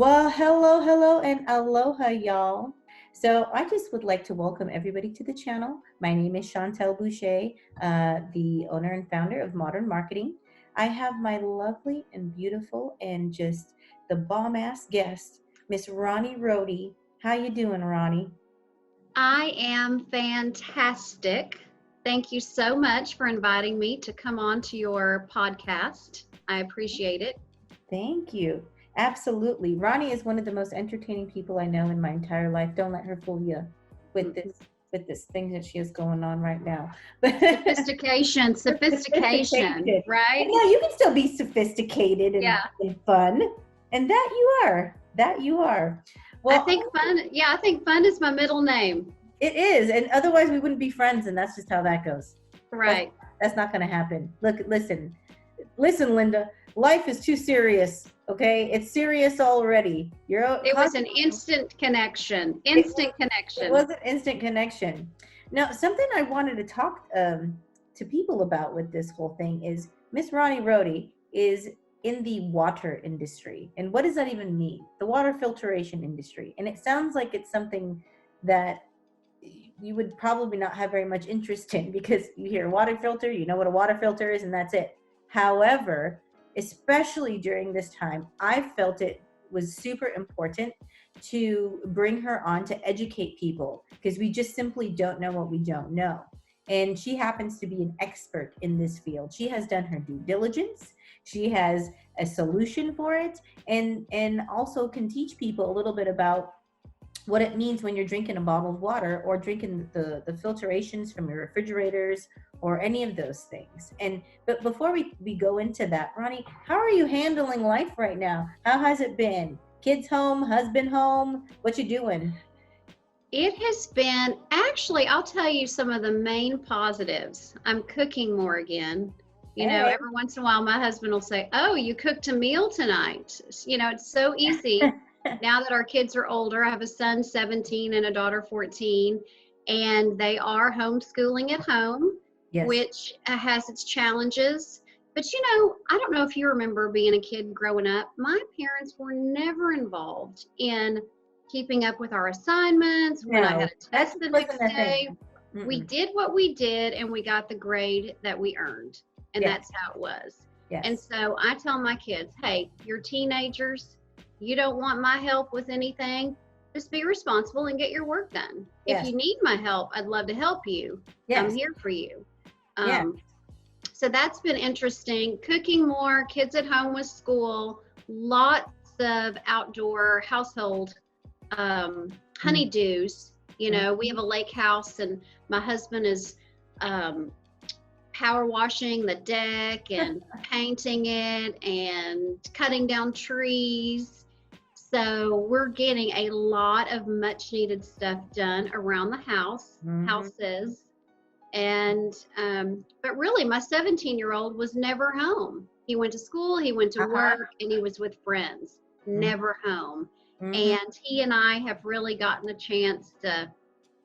Well, hello, and aloha, y'all. So, I just would like to welcome everybody to the channel. My name is Chauntel Busche, the owner and founder of Modern Marketing. I have my lovely and beautiful and just the bomb ass guest, Miss Ronnie Rohde. How you doing, Ronnie? I am fantastic. Thank you so much for inviting me to come on to your podcast. I appreciate it. Thank you. Absolutely. Ronnie is one of the most entertaining people I know in my entire life. Don't let her fool you with this thing that she has going on right now. Sophistication, Sophistication. right? No, you can still be sophisticated Yeah. and fun. And that you are. That you are. Well, I think fun is my middle name. it is. And otherwise we wouldn't be friends, and that's just how that goes. Right. That's not gonna happen. Look, listen, Linda. Life is too serious. Okay, it's serious already. It was an instant connection. It was an instant connection. Now, something I wanted to talk to people about with this whole thing is Miss Ronnie Rohde is in the water industry. And what does that even mean? The water filtration industry. And it sounds like it's something that you would probably not have very much interest in, because you hear water filter, you know what a water filter is, and that's it. However, especially during this time, I felt it was super important to bring her on to educate people, because we just simply don't know what we don't know. And she happens to be an expert in this field. She has done her due diligence. She has a solution for it, and also can teach people a little bit about what it means when you're drinking a bottle of water or drinking the filtrations from your refrigerators or any of those things. But before we go into that, Ronnie, how are you handling life right now? How has it been? Kids home, husband home, what you doing? It has been, actually, I'll tell you some of the main positives. I'm cooking more again. You know, every once in a while, my husband will say, "Oh, you cooked a meal tonight." You know, it's so easy. Now that our kids are older, I have a son 17 and a daughter 14, and they are homeschooling at home, Yes. which has its challenges. But you know, I don't know if you remember being a kid growing up. My parents were never involved in keeping up with our assignments. When I had a test the next day, we did what we did and we got the grade that we earned. And that's how it was. Yes. And so I tell my kids, hey, you're teenagers. You don't want my help with anything, just be responsible and get your work done. If you need my help, I'd love to help you. I'm here for you. So that's been interesting. Cooking more, kids at home with school, lots of outdoor household honeydews. You know, we have a lake house and my husband is power washing the deck and painting it and cutting down trees. So we're getting a lot of much needed stuff done around the house, houses. And, but really my 17-year-old was never home. He went to school, he went to work, and he was with friends, never home. And he and I have really gotten the chance to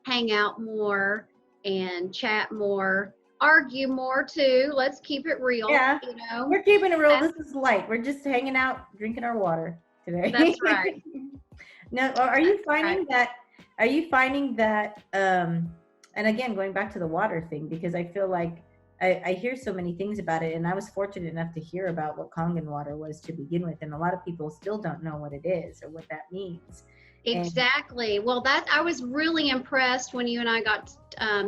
hang out more and chat more, argue more too. Let's keep it real. Yeah, you know, we're keeping it real. This is light. We're just hanging out, drinking our water today. That's right. Now, are you finding that? Are you finding that? And again, going back to the water thing, because I feel like I hear so many things about it, and I was fortunate enough to hear about what Kangen water was to begin with, and a lot of people still don't know what it is or what that means. Exactly. Well, I was really impressed when you and I got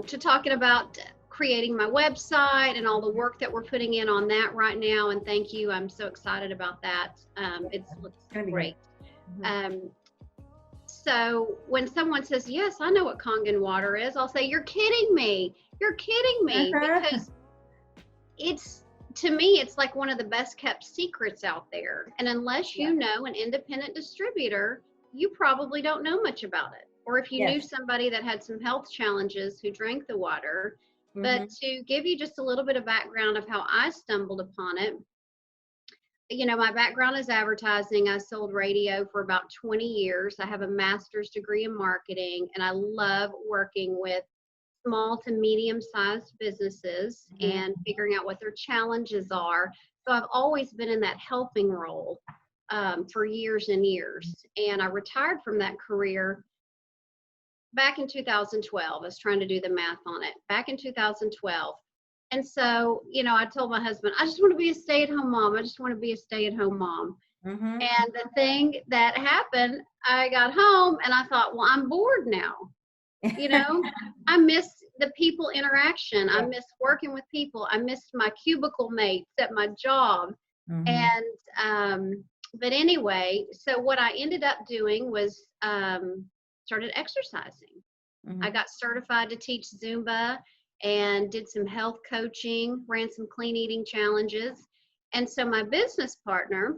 to talking about creating my website and all the work that we're putting in on that right now. And thank you. I'm so excited about that. It looks great. So when someone says, yes, I know what Kangen water is, I'll say, you're kidding me. You're kidding me. Because to me, it's like one of the best kept secrets out there. And unless you know an independent distributor, you probably don't know much about it. Or if you knew somebody that had some health challenges who drank the water. But to give you just a little bit of background of how I stumbled upon it, you know, my background is advertising. I sold radio for about 20 years. I have a master's degree in marketing, and I love working with small to medium-sized businesses and figuring out what their challenges are. So I've always been in that helping role for years and years. And I retired from that career back in 2012. I was trying to do the math on it. Back in 2012. And so, I told my husband, I just want to be a stay-at-home mom. I just want to be a stay-at-home mom. Mm-hmm. And the thing that happened, I got home and I thought, well, I'm bored now. I miss the people interaction. I miss working with people. I missed my cubicle mates at my job. Mm-hmm. And, but anyway, so what I ended up doing was started exercising. Mm-hmm. I got certified to teach Zumba and did some health coaching, ran some clean eating challenges. And so my business partner,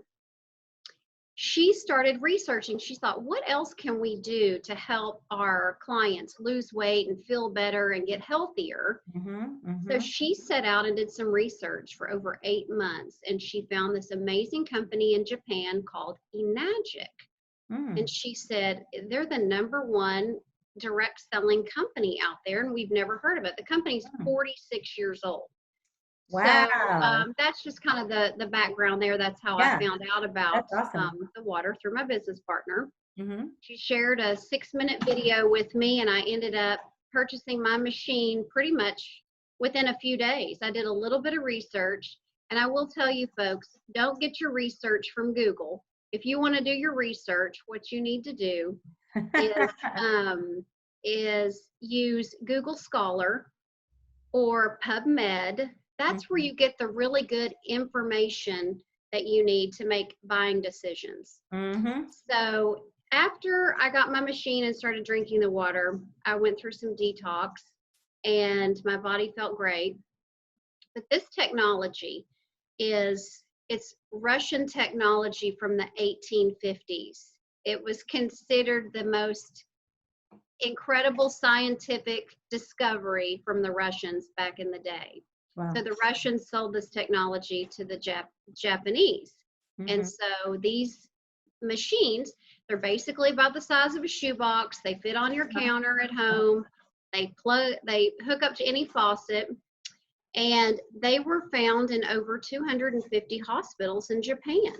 she started researching. She thought, what else can we do to help our clients lose weight and feel better and get healthier? Mm-hmm. Mm-hmm. So she set out and did some research for over 8 months, and she found this amazing company in Japan called Enagic. And she said, they're the #1 direct selling company out there, and we've never heard of it. The company's 46 years old. Wow. So that's just kind of the background there. That's how I found out about the water through my business partner. Mm-hmm. She shared a 6-minute video with me, and I ended up purchasing my machine pretty much within a few days. I did a little bit of research, and I will tell you folks, don't get your research from Google. If you want to do your research, what you need to do is use Google Scholar or PubMed. That's where you get the really good information that you need to make buying decisions. Mm-hmm. So after I got my machine and started drinking the water, I went through some detox and my body felt great. But this technology it's Russian technology from the 1850s. It was considered the most incredible scientific discovery from the Russians back in the day. Wow. So the Russians sold this technology to the Japanese. Mm-hmm. And so these machines, they're basically about the size of a shoebox. They fit on your counter at home. They hook up to any faucet. And they were found in over 250 hospitals in Japan.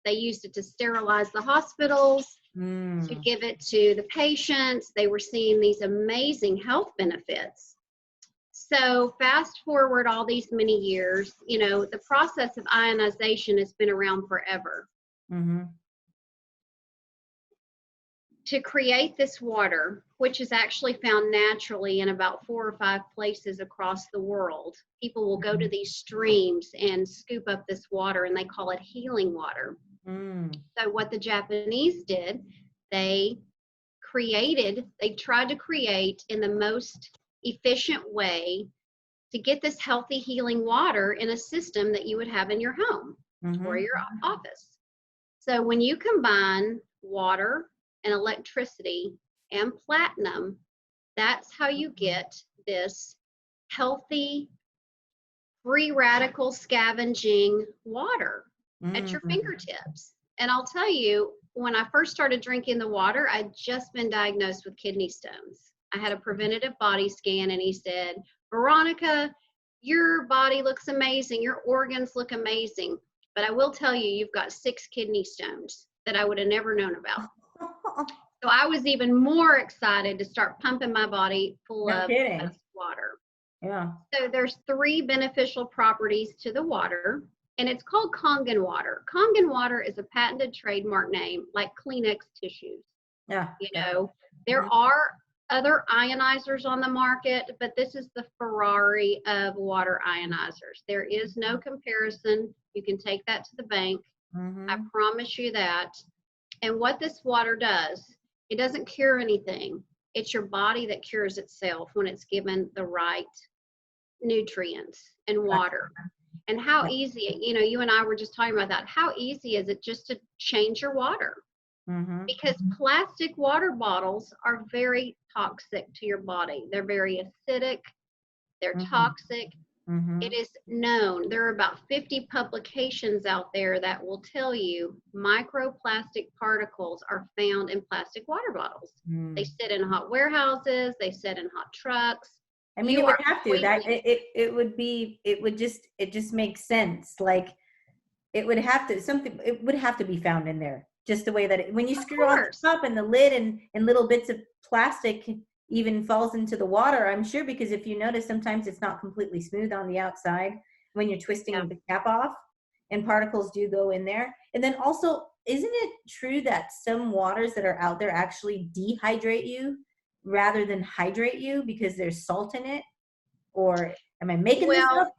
They used it to sterilize the hospitals, to give it to the patients. They were seeing these amazing health benefits. So fast forward all these many years, the process of ionization has been around forever. Mm-hmm. To create this water, which is actually found naturally in about 4 or 5 places across the world, people will go to these streams and scoop up this water, and they call it healing water. So what the Japanese did, they tried to create in the most efficient way to get this healthy healing water in a system that you would have in your home or your office. So when you combine water and electricity and platinum, that's how you get this healthy, free radical scavenging water at your fingertips. And I'll tell you, when I first started drinking the water, I'd just been diagnosed with kidney stones. I had a preventative body scan, and he said, Veronica, your body looks amazing. Your organs look amazing. But I will tell you, you've got 6 kidney stones that I would have never known about. So I was even more excited to start pumping my body full of water. Yeah. So there's 3 beneficial properties to the water, and it's called Kangen water. Kangen water is a patented trademark name, like Kleenex tissues. Yeah. There are other ionizers on the market, but this is the Ferrari of water ionizers. There is no comparison. You can take that to the bank. I promise you that. And what this water does, it doesn't cure anything. It's your body that cures itself when it's given the right nutrients and water. And how easy, you and I were just talking about that. How easy is it just to change your water? Because plastic water bottles are very toxic to your body. They're very acidic. They're toxic. It is known. There are about 50 publications out there that will tell you microplastic particles are found in plastic water bottles. They sit in hot warehouses. They sit in hot trucks. I mean, it would have to. It just makes sense. Like, it would have to it would have to be found in there, just the way that when you screw on the course. top and the lid and little bits of plastic even falls into the water, I'm sure, because if you notice, sometimes it's not completely smooth on the outside when you're twisting the cap off, and particles do go in there. And then also, isn't it true that some waters that are out there actually dehydrate you rather than hydrate you because there's salt in it? Or am I making this up?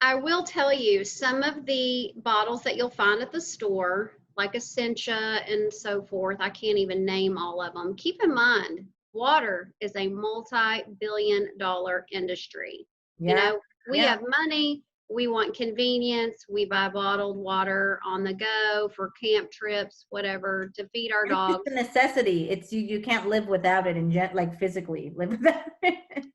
I will tell you, some of the bottles that you'll find at the store, like Essentia and so forth, I can't even name all of them. Keep in mind, water is a multi-billion-dollar industry. You know, we have money, we want convenience, we buy bottled water on the go for camp trips, whatever, to feed our dogs. It's a necessity. It's you can't live without it, and like physically live without it.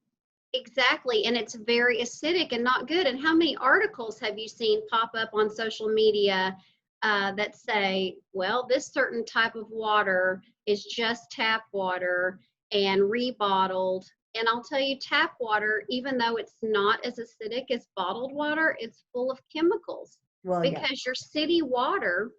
Exactly, and it's very acidic and not good. And how many articles have you seen pop up on social media that say, well, this certain type of water is just tap water and rebottled? And I'll tell you, tap water, even though it's not as acidic as bottled water, it's full of chemicals. Because your city water,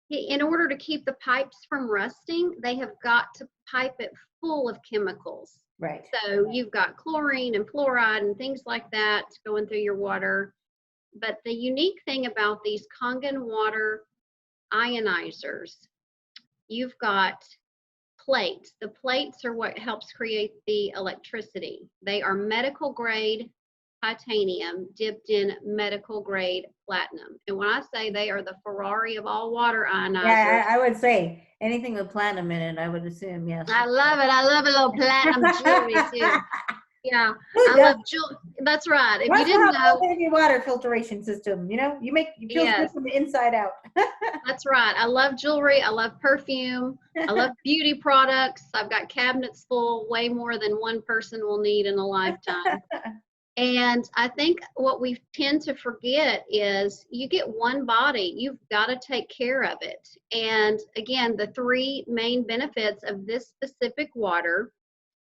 in order to keep the pipes from rusting, they have got to pipe it full of chemicals. Right. So you've got chlorine and fluoride and things like that going through your water. But the unique thing about these Kangen water ionizers, you've got plates. The plates are what helps create the electricity. They are medical grade titanium dipped in medical grade platinum. And when I say they are the Ferrari of all water ionizers. Yeah, I would say anything with platinum in it, I would assume, yes. I love it. I love a little platinum jewelry too. Yeah, I love jewelry. That's right. If you didn't know, your water filtration system, you know, you feel good from the inside out. That's right. I love jewelry. I love perfume. I love beauty products. I've got cabinets full, way more than one person will need in a lifetime. And I think what we tend to forget is you get one body, you've got to take care of it. And again, the three main benefits of this specific water,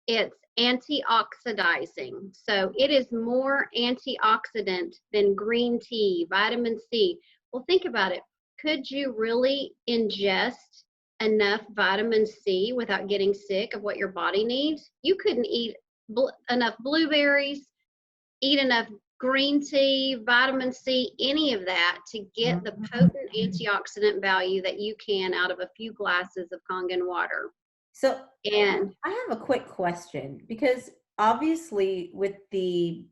it's antioxidizing. So it is more antioxidant than green tea, vitamin C. Well, think about it. Could you really ingest enough vitamin C without getting sick of what your body needs? You couldn't eat enough blueberries, eat enough green tea, vitamin C, any of that to get the potent antioxidant value that you can out of a few glasses of Kangen water. So, and I have a quick question, because obviously with the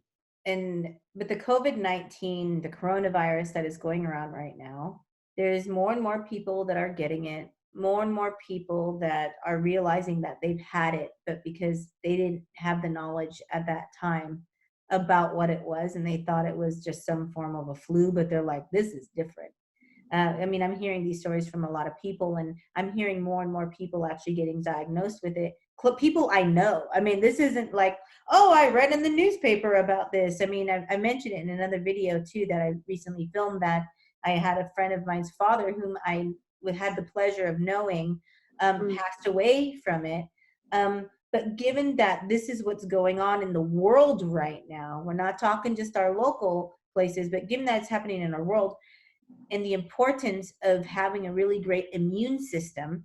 COVID-19, the coronavirus that is going around right now, there's more and more people that are getting it, more and more people that are realizing that they've had it, but because they didn't have the knowledge at that time about what it was, and they thought it was just some form of a flu, but they're like, this is different. I mean, I'm hearing these stories from a lot of people, and I'm hearing more and more people actually getting diagnosed with it. People I know. I mean, this isn't like, oh, I read in the newspaper about this. I mean, I mentioned it in another video too that I recently filmed, that I had a friend of mine's father, whom I had the pleasure of knowing, passed away from it. But given that this is what's going on in the world right now, we're not talking just our local places, but given that it's happening in our world, and the importance of having a really great immune system,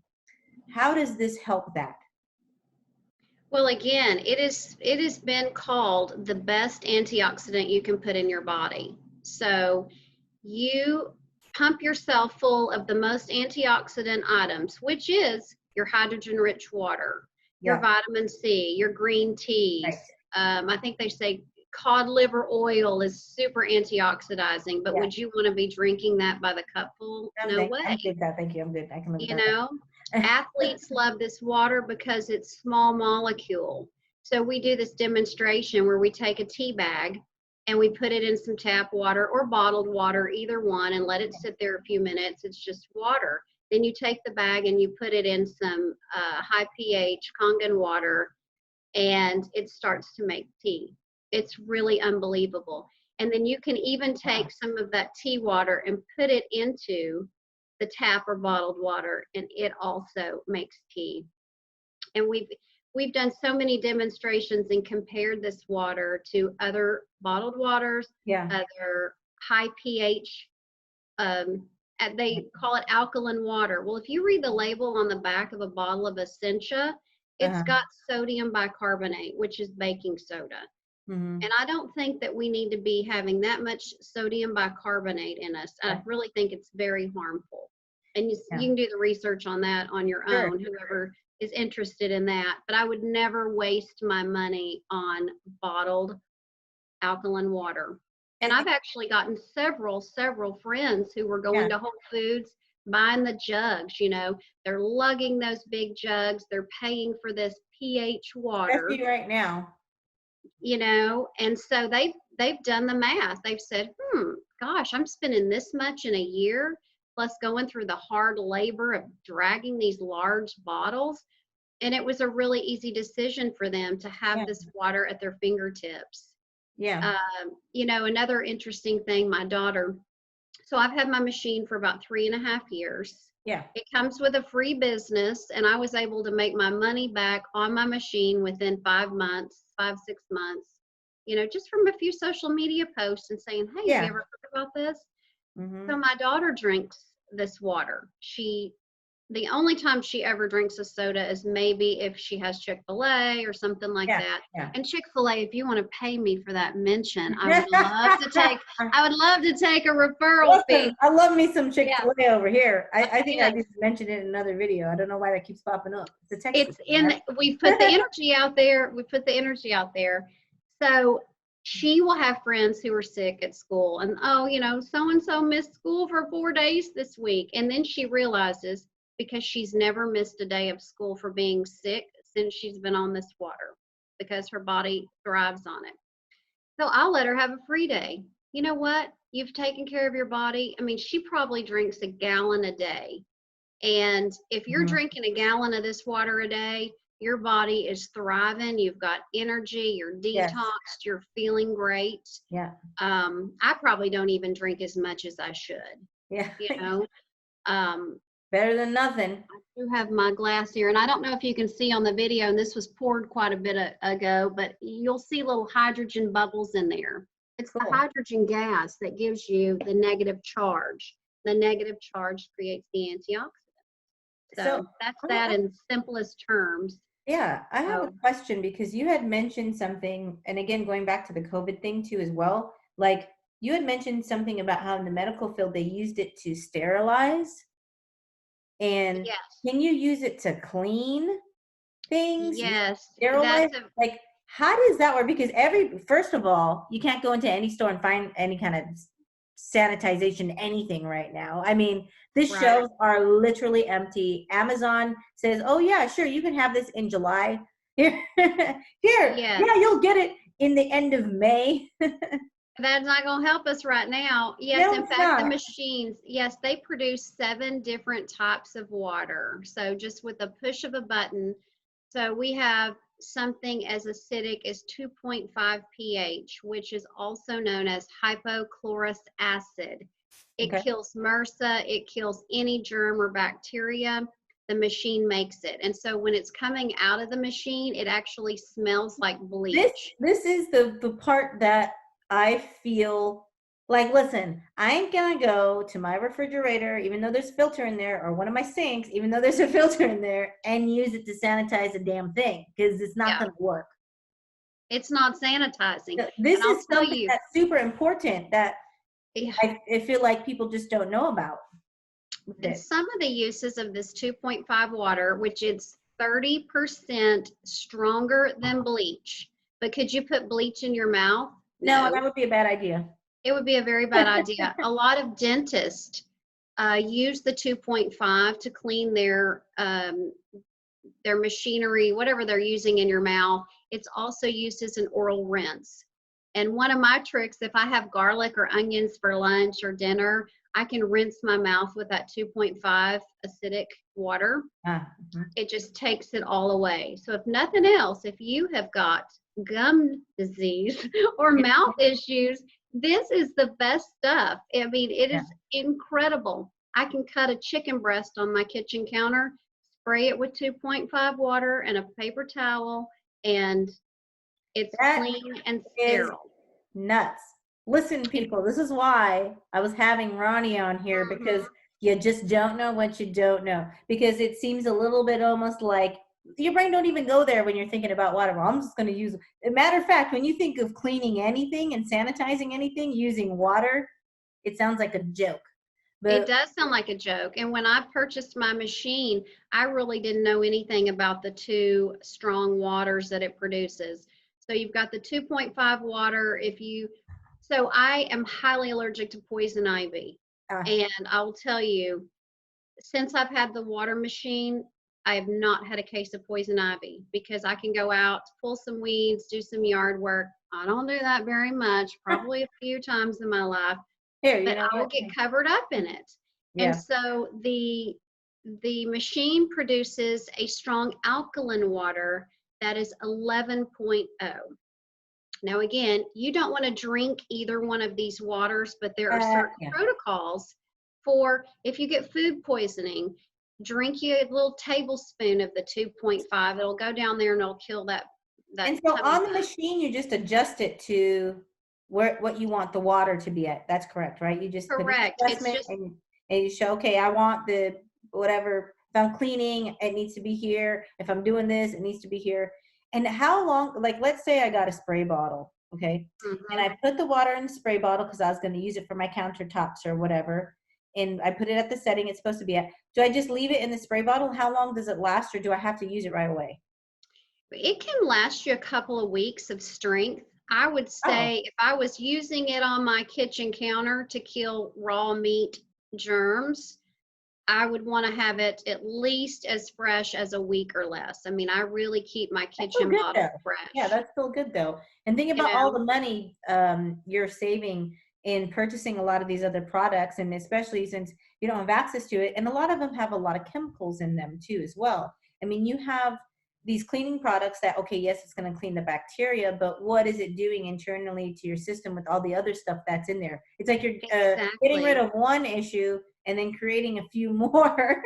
how does this help that? Well, again, it has been called the best antioxidant you can put in your body. So you pump yourself full of the most antioxidant items, which is your hydrogen-rich water, your vitamin C, your green teas. Right. I think they say cod liver oil is super antioxidizing, but would you want to be drinking that by the cupful? No way. I did that. Thank you. I'm good. I can live with that. You know, athletes love this water because it's small molecule. So we do this demonstration where we take a tea bag and we put it in some tap water or bottled water, either one, and let it sit there a few minutes. It's just water. Then you take the bag and you put it in some high pH Kangen water, and it starts to make tea. It's really unbelievable. And then you can even take some of that tea water and put it into the tap or bottled water, and it also makes tea. And we've done so many demonstrations and compared this water to other bottled waters, other high pH they call it alkaline water. Well, if you read the label on the back of a bottle of Essentia, it's got sodium bicarbonate, which is baking soda. And I don't think that we need to be having that much sodium bicarbonate in us. I really think it's very harmful. And you can do the research on that on your own, whoever is interested in that. But I would never waste my money on bottled alkaline water. And I've actually gotten several friends who were going to Whole Foods, buying the jugs, you know, they're lugging those big jugs. They're paying for this pH water. Especially right now. You know, and so they've done the math. They've said, gosh, I'm spending this much in a year, plus going through the hard labor of dragging these large bottles. And it was a really easy decision for them to have this water at their fingertips. Yeah. You know, another interesting thing, my daughter, so I've had my machine for about 3.5 years. Yeah. It comes with a free business, and I was able to make my money back on my machine within 5 months, 6 months, you know, just from a few social media posts and saying, hey, have you ever heard about this? So my daughter drinks this water. The only time she ever drinks a soda is maybe if she has Chick-fil-A or something like that. Yeah. And Chick-fil-A, if you want to pay me for that mention, I would love to take a referral fee. I love me some Chick-fil-A over here. I think I just mentioned it in another video. I don't know why that keeps popping up. We put the energy out there. So she will have friends who are sick at school and, oh, you know, so-and-so missed school for 4 days this week. And then she realizes, because she's never missed a day of school for being sick since she's been on this water, because her body thrives on it. So I'll let her have a free day. You know what? You've taken care of your body. I mean, she probably drinks a gallon a day. And if you're drinking a gallon of this water a day, your body is thriving. You've got energy. You're detoxed. You're feeling great. Yeah. I probably don't even drink as much as I should. Yeah. You know? Better than nothing. I do have my glass here, and I don't know if you can see on the video, and this was poured quite a bit ago, but you'll see little hydrogen bubbles in there. It's the hydrogen gas that gives you the negative charge. The negative charge creates the antioxidant. So that's that in simplest terms. Yeah, I have a question, because you had mentioned something, and again, going back to the COVID thing too as well, like you had mentioned something about how in the medical field they used it to sterilize. And can you use it to clean things? Yes. Sterilize? Like, how does that work? Because first of all, you can't go into any store and find any kind of sanitization, anything right now. I mean, the shelves are literally empty. Amazon says, oh yeah, sure, you can have this in July. Here, you'll get it in the end of May. That's not going to help us right now. Yes, no, in fact, the machines, they produce 7 different types of water. So just with a push of a button. So we have something as acidic as 2.5 pH, which is also known as hypochlorous acid. It kills MRSA. It kills any germ or bacteria. The machine makes it. And so when it's coming out of the machine, it actually smells like bleach. This is the part that I feel like, listen, I ain't gonna go to my refrigerator, even though there's a filter in there, or one of my sinks, even though there's a filter in there, and use it to sanitize a damn thing, because it's not gonna work. It's not sanitizing. So this is something that's super important that I feel like people just don't know about. And some of the uses of this 2.5 water, which is 30% stronger than bleach. But could you put bleach in your mouth? No, that would be a bad idea. It would be a very bad idea. A lot of dentists use the 2.5 to clean their machinery, whatever they're using in your mouth. It's also used as an oral rinse. And one of my tricks, if I have garlic or onions for lunch or dinner, I can rinse my mouth with that 2.5 acidic water. It just takes it all away. So if nothing else, if you have got gum disease or mouth issues, this is the best stuff. I mean, it is incredible. I can cut a chicken breast on my kitchen counter, spray it with 2.5 water and a paper towel, and it's clean and sterile. Nuts. Listen, people, this is why I was having Ronnie on here, because you just don't know what you don't know. Because it seems a little bit almost like your brain don't even go there when you're thinking about water. Well, I'm just going to use, matter of fact, when you think of cleaning anything and sanitizing anything using water, it sounds like a joke. It But does sound like a joke. And when I purchased my machine, I really didn't know anything about the two strong waters that it produces. So you've got the 2.5 water. So I am highly allergic to poison ivy. And I will tell you, since I've had the water machine, I have not had a case of poison ivy because I can go out, pull some weeds, do some yard work. I don't do that very much, probably a few times in my life, here, you but know I will what? get covered up in it. And Yeah. so the machine produces a strong alkaline water that is 11.0. Now, again, you don't want to drink either one of these waters, but there are certain Yeah. protocols for if you get food poisoning, drink you a little tablespoon of the 2.5. It'll go down there and it'll kill that. And so tummy on the bug. machine, you just adjust it to what you want the water to be at. That's correct, right? You just put an Correct. It's adjustment just and you show, okay, I want the whatever. If I'm cleaning, it needs to be here. If I'm doing this, it needs to be here. And how long, like, let's say I got a spray bottle, okay? And I put the water in the spray bottle because I was going to use it for my countertops or whatever. And I put it at the setting it's supposed to be at. Do I just leave it in the spray bottle? How long does it last, or do I have to use it right away? It can last you a couple of weeks of strength. I would Oh, say if I was using it on my kitchen counter to kill raw meat germs, I would want to have it at least as fresh as a week or less. I mean, I really keep my that's still kitchen good though. bottle Yeah, fresh. that's still good though. And think You about all know, the money you're saving in purchasing a lot of these other products, and especially since you don't have access to it. And a lot of them have a lot of chemicals in them too, as well. I mean, you have these cleaning products that, okay, yes, it's going to clean the bacteria, but what is it doing internally to your system with all the other stuff that's in there? It's like you're getting rid exactly. of one issue and then creating a few more.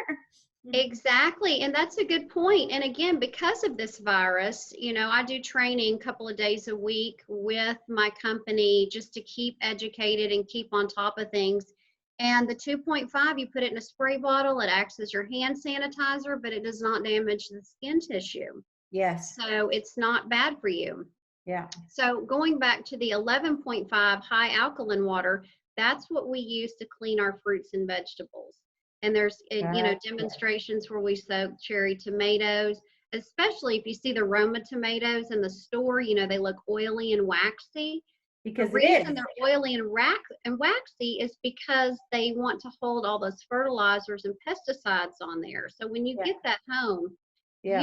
Exactly. And that's a good point. And again, because of this virus, I do training a couple of days a week with my company just to keep educated and keep on top of things. And the 2.5, you put it in a spray bottle, it acts as your hand sanitizer, but it does not damage the skin tissue. Yes. So it's not bad for you. Yeah. So going back to the 11.5 high alkaline water, that's what we use to clean our fruits and vegetables. And there's, demonstrations where we soak cherry tomatoes, especially if you see the Roma tomatoes in the store, they look oily and waxy. The Because it reason is. they're oily and waxy is because they want to hold all those fertilizers and pesticides on there. So when you Yeah. get that home, Yeah.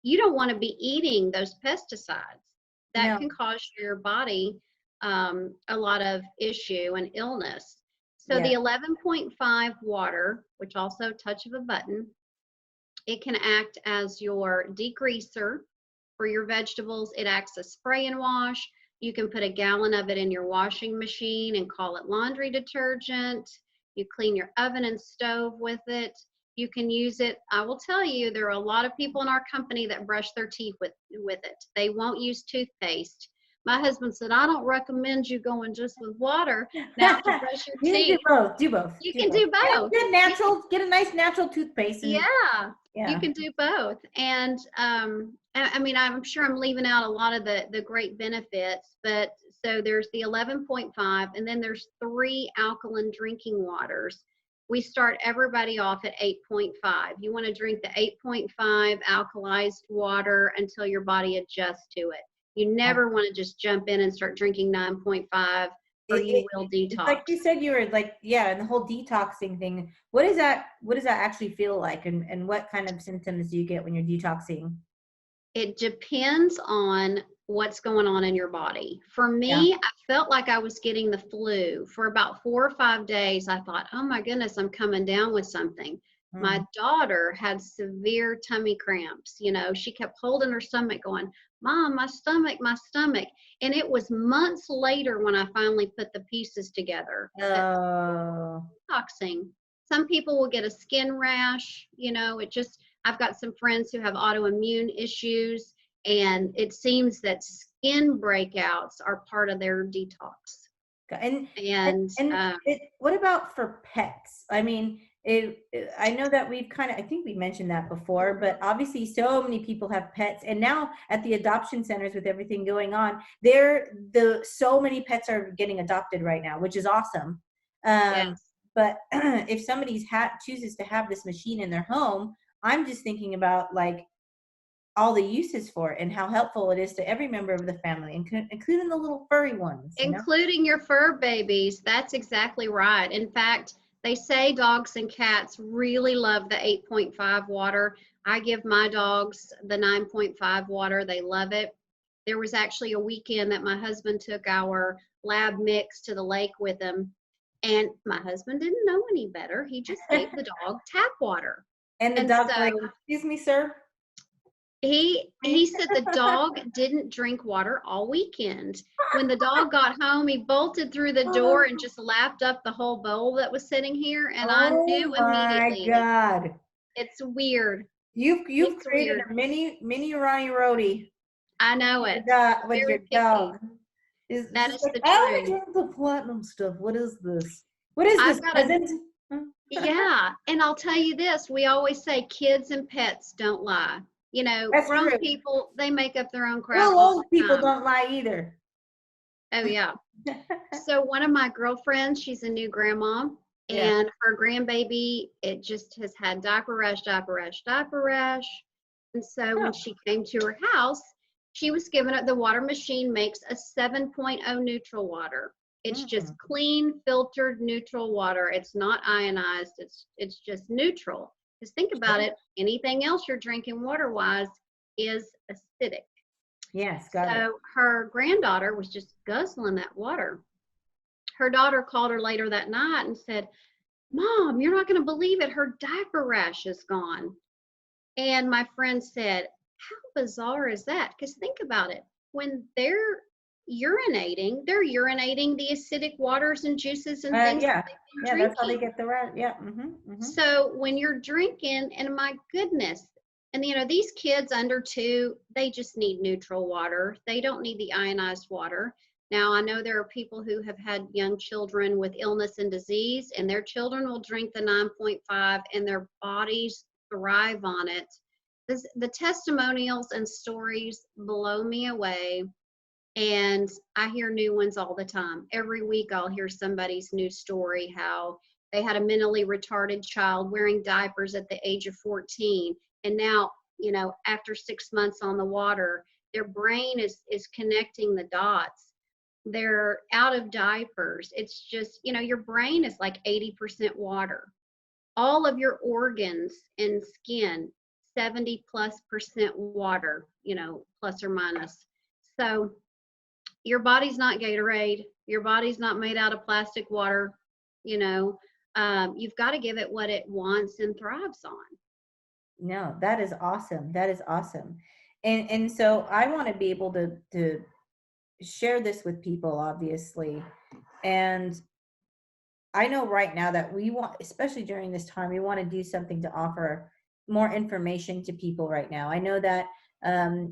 you don't want to be eating those pesticides. That No. can cause your body a lot of issue and illness. So Yeah. the 11.5 water, which also touch of a button, it can act as your degreaser for your vegetables. It acts as spray and wash. You can put a gallon of it in your washing machine and call it laundry detergent. You clean your oven and stove with it. You can use it. I will tell you, there are a lot of people in our company that brush their teeth with it. They won't use toothpaste. My husband said, I don't recommend you going just with water now to brush your You can do teeth. both. Do both. You Do can both. do both. Get natural. Get a nice natural toothpaste, and Yeah, you yeah, can do both. And I mean, I'm sure I'm leaving out a lot of the great benefits, but so there's the 11.5, and then there's 3 alkaline drinking waters. We start everybody off at 8.5. You want to drink the 8.5 alkalized water until your body adjusts to it. You yeah. never want to just jump in and start drinking 9.5, or you will It's like you detox. said, you were like, yeah, and the whole detoxing thing. What is that? What does that actually feel like, and what kind of symptoms do you get when you're detoxing? It depends on what's going on in your body. For Yeah. me, I felt like I was getting the flu. For about 4 or 5 days, I thought, oh my goodness, I'm coming down with something. My Mm. daughter had severe tummy cramps. She kept holding her stomach, going, Mom, my stomach, my stomach. And it was months later when I finally put the pieces together that Oh. detoxing. Some people will get a skin rash, I've got some friends who have autoimmune issues, and it seems that skin breakouts are part of their detox. And And what about for pets? I mean, I know that I think we mentioned that before, but obviously so many people have pets, and now at the adoption centers with everything going on, so many pets are getting adopted right now, which is awesome. yes. But if somebody chooses to have this machine in their home, I'm just thinking about like all the uses for it and how helpful it is to every member of the family, including the little furry ones, Including your fur babies. That's exactly right. In fact, they say dogs and cats really love the 8.5 water. I give my dogs the 9.5 water. They love it. There was actually a weekend that my husband took our lab mix to the lake with him, and my husband didn't know any better. He just gave the dog tap water. And the And dog's so like, excuse me, sir. he said the dog didn't drink water all weekend. When the dog got home, he bolted through the door and just lapped up the whole bowl that was sitting here, and I Oh knew my immediately. God. It's weird. You've It's created weird. a mini Ronnie Rohde I know it. with your Very picky. dog. It's That just is like, the I only truth. drink the platinum stuff. What is this? What is this, I've got a peasant? Yeah, and I'll tell you this, we always say kids and pets don't lie. You know, That's grown true. people, they make up their own crap Well, all old the people time. don't lie either. Oh yeah. So one of my girlfriends, she's a new grandma, Yeah. and her grandbaby, it just has had diaper rash, diaper rash, diaper rash. And so when she came to her house, she was given it. The water machine makes a 7.0 neutral water. It's just clean, filtered, neutral water. It's not ionized. It's just neutral. Just think about it. Anything else you're drinking water-wise is acidic. Yes, got it. So her granddaughter was just guzzling that water. Her daughter called her later that night and said, "Mom, you're not going to believe it. Her diaper rash is gone." And my friend said, "How bizarre is that?" Because think about it. When they're they're urinating the acidic waters and juices and things Yeah. that they've been Yeah, that's how they drinking. get the rat. Yeah. So when you're drinking, and my goodness, and these kids under 2, they just need neutral water. They don't need the ionized water. Now, I know there are people who have had young children with illness and disease, and their children will drink the 9.5 and their bodies thrive on it. The testimonials and stories blow me away, and I hear new ones all the time. Every week I'll hear somebody's new story, how they had a mentally retarded child wearing diapers at the age of 14, and now, after 6 months on the water, their brain is connecting the dots. They're out of diapers. It's just, your brain is like 80% water. All of your organs and skin, 70+% water, plus or minus. So your body's not Gatorade. Your body's not made out of plastic water. You've got to give it what it wants and thrives on. No, that is awesome. That is awesome. And so I want to be able to share this with people, obviously. And I know right now that we want, especially during this time, we want to do something to offer more information to people right now. I know that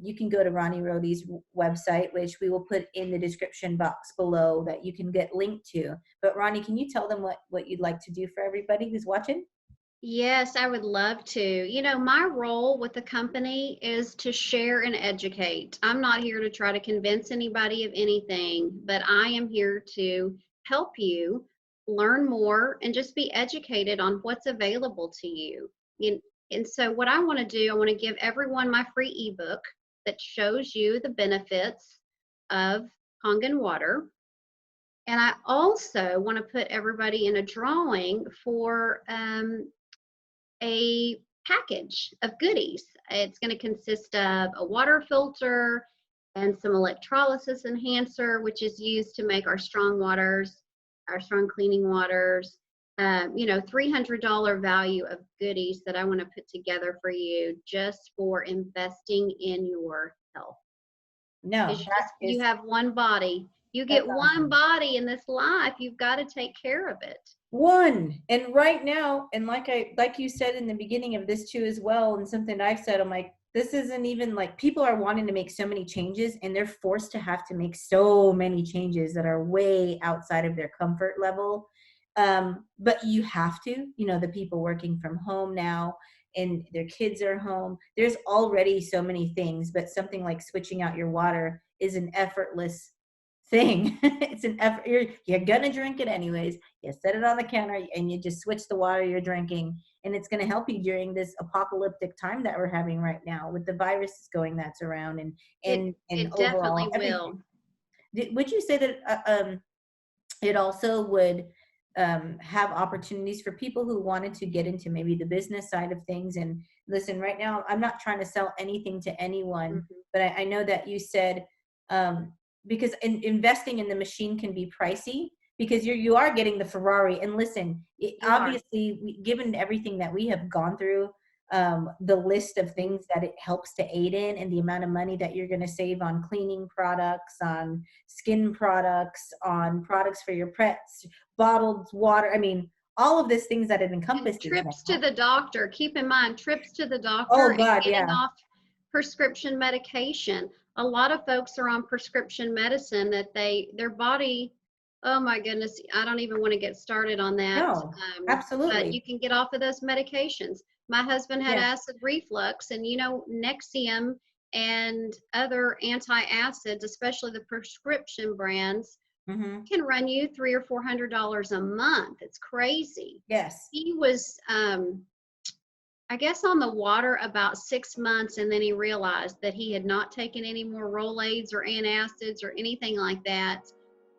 you can go to Ronnie Rohde's website, which we will put in the description box below that you can get linked to. But Ronnie, can you tell them what you'd like to do for everybody who's watching? Yes, I would love to. My role with the company is to share and educate. I'm not here to try to convince anybody of anything, but I am here to help you learn more and just be educated on what's available to you. And so what I want to do, I want to give everyone my free ebook that shows you the benefits of Kangen water. And I also want to put everybody in a drawing for a package of goodies. It's going to consist of a water filter and some electrolysis enhancer, which is used to make our strong waters, our strong cleaning waters. $300 value of goodies that I want to put together for you just for investing in your health. No, You have one body. You get one body in this life. You've got to take care of it. One. And right now, and like you said in the beginning of this too as well, and something I've said, I'm like, This isn't even like, people are wanting to make so many changes and they're forced to have to make so many changes that are way outside of their comfort level. But you have to, the people working from home now and their kids are home. There's already so many things, but something like switching out your water is an effortless thing. It's an effort. You're gonna drink it anyways. You set it on the counter and you just switch the water you're drinking, and it's going to help you during this apocalyptic time that we're having right now with the viruses going that's around and It overall definitely everything. will. Would you say that it also would have opportunities for people who wanted to get into maybe the business side of things? And listen, right now, I'm not trying to sell anything to anyone, Mm-hmm. but I know that you said, because investing in the machine can be pricey, because you are getting the Ferrari. And listen, obviously, given everything that we have gone through, the list of things that it helps to aid in, and the amount of money that you're going to save on cleaning products, on skin products, on products for your pets, bottled water. I mean, all of these things that it encompasses. And trips to the doctor. Keep in mind, trips to the doctor Oh and God, getting yeah. off prescription medication. A lot of folks are on prescription medicine that their body, oh my goodness, I don't even want to get started on that. No, But absolutely. you can get off of those medications. My husband had Yeah. acid reflux, and Nexium and other antacids, especially the prescription brands, Mm-hmm. can run you $300 or $400 a month. It's crazy. Yes. He was, I guess, on the water about 6 months, and then he realized that he had not taken any more Rolaids or antacids or anything like that.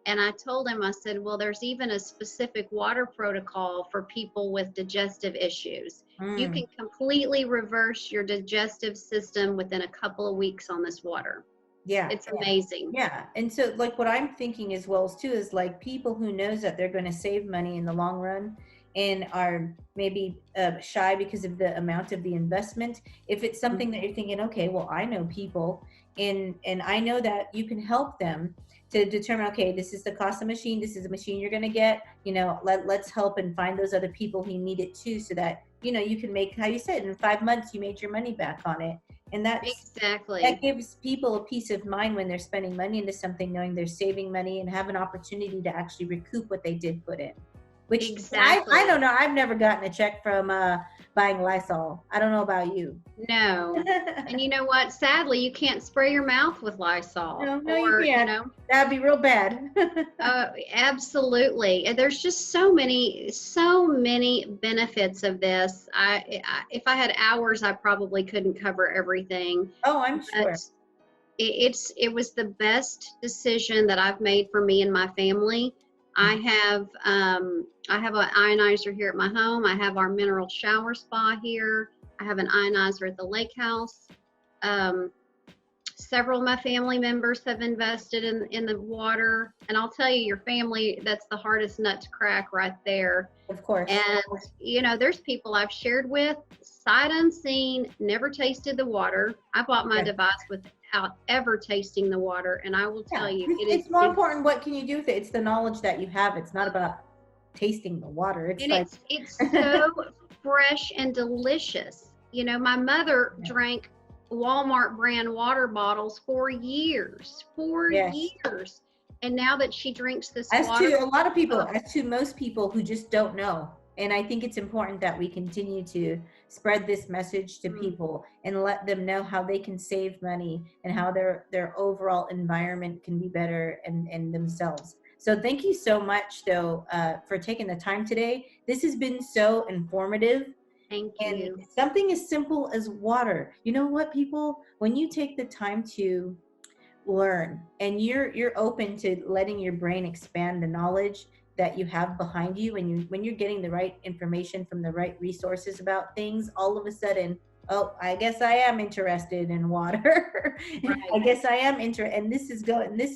And I told him, I said, well, there's even a specific water protocol for people with digestive issues. You can completely reverse your digestive system within a couple of weeks on this water. Yeah. It's amazing. Yeah. And so like what I'm thinking as well too is like people who knows that they're going to save money in the long run and are maybe shy because of the amount of the investment. If it's something that you're thinking, okay, well, I know people and I know that you can help them to determine, okay, this is the cost of the machine. This is the machine you're going to get, let's help and find those other people who need it too, so that, you can make, how you said, in 5 months, you made your money back on it. And Exactly. that gives people a peace of mind when they're spending money into something, knowing they're saving money and have an opportunity to actually recoup what they did put in. Which exactly. I don't know. I've never gotten a check from buying Lysol. I don't know about you. No. And you know what? Sadly, you can't spray your mouth with Lysol. No, you can't. That'd be real bad. Absolutely. And there's just so many benefits of this. If I had hours, I probably couldn't cover everything. Oh, I'm sure. It was the best decision that I've made for me and my family. I have an ionizer here at my home. I have our mineral shower spa here. I have an ionizer at the lake house. Several of my family members have invested in the water. And I'll tell you, your family, that's the hardest nut to crack right there. Of course. And, there's people I've shared with, sight unseen, never tasted the water. I bought my device without ever tasting the water. And I will tell you, it's more important what can you do with it. It's the knowledge that you have. It's not about tasting the water. It's so fresh and delicious. My mother drank Walmart brand water bottles for years. And now that she drinks this water. To a lot of people, as to most people who just don't know. And I think it's important that we continue to spread this message to people and let them know how they can save money and how their overall environment can be better and themselves. So thank you so much, though, for taking the time today. This has been so informative. Thank you. And something as simple as water. You know what, people? When you take the time to learn and you're open to letting your brain expand the knowledge that you have behind you, and when you're getting the right information from the right resources about things, all of a sudden, oh, I guess I am interested in water. Right. I guess I am interested. And this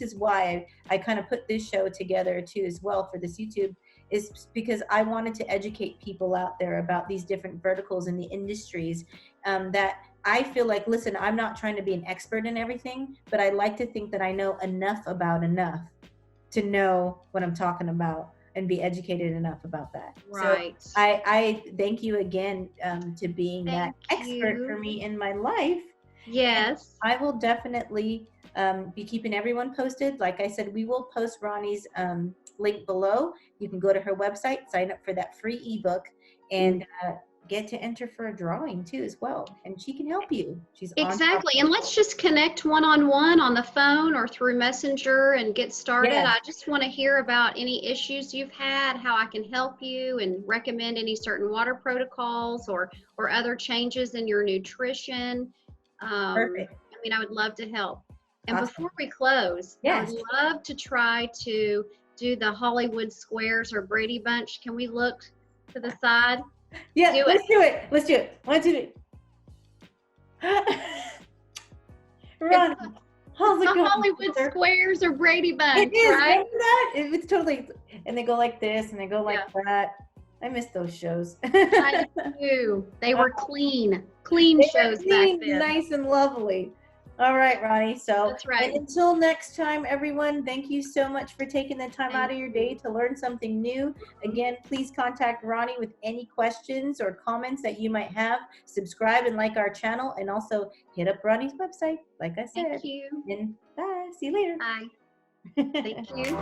is why I kind of put this show together too as well for this YouTube, is because I wanted to educate people out there about these different verticals in the industries that I feel like, listen, I'm not trying to be an expert in everything, but I like to think that I know enough to know what I'm talking about and be educated enough about that. Right. So I thank you again to being that expert for me in my life. Yes. And I will definitely be keeping everyone posted. Like I said, we will post Ronnie's link below. You can go to her website, sign up for that free ebook, and get to enter for a drawing too as well. And she can help you. She's Exactly. And let's just connect one-on-one on the phone or through Messenger and get started. Yes. I just want to hear about any issues you've had, how I can help you, and recommend any certain water protocols or other changes in your nutrition. Perfect. I mean, I would love to help. And Awesome. before we close, yes, I would love to try to do the Hollywood Squares or Brady Bunch. Can we look to the side? Yeah, let's do it. Let's do it. 1, 2, 3. Ron, how's it going? Hollywood Squares or Brady Bunch, it is, right? remember that? It's totally, and they go like this and they go like that. I miss those shows. I do. They were clean shows back then. Nice and lovely. All right, Ronnie. So that's right. And until next time, everyone, thank you so much for taking the time out of your day to learn something new. Again, please contact Ronnie with any questions or comments that you might have. Subscribe and like our channel, and also hit up Ronnie's website, like I said. Thank you. And bye. See you later. Bye. Thank you.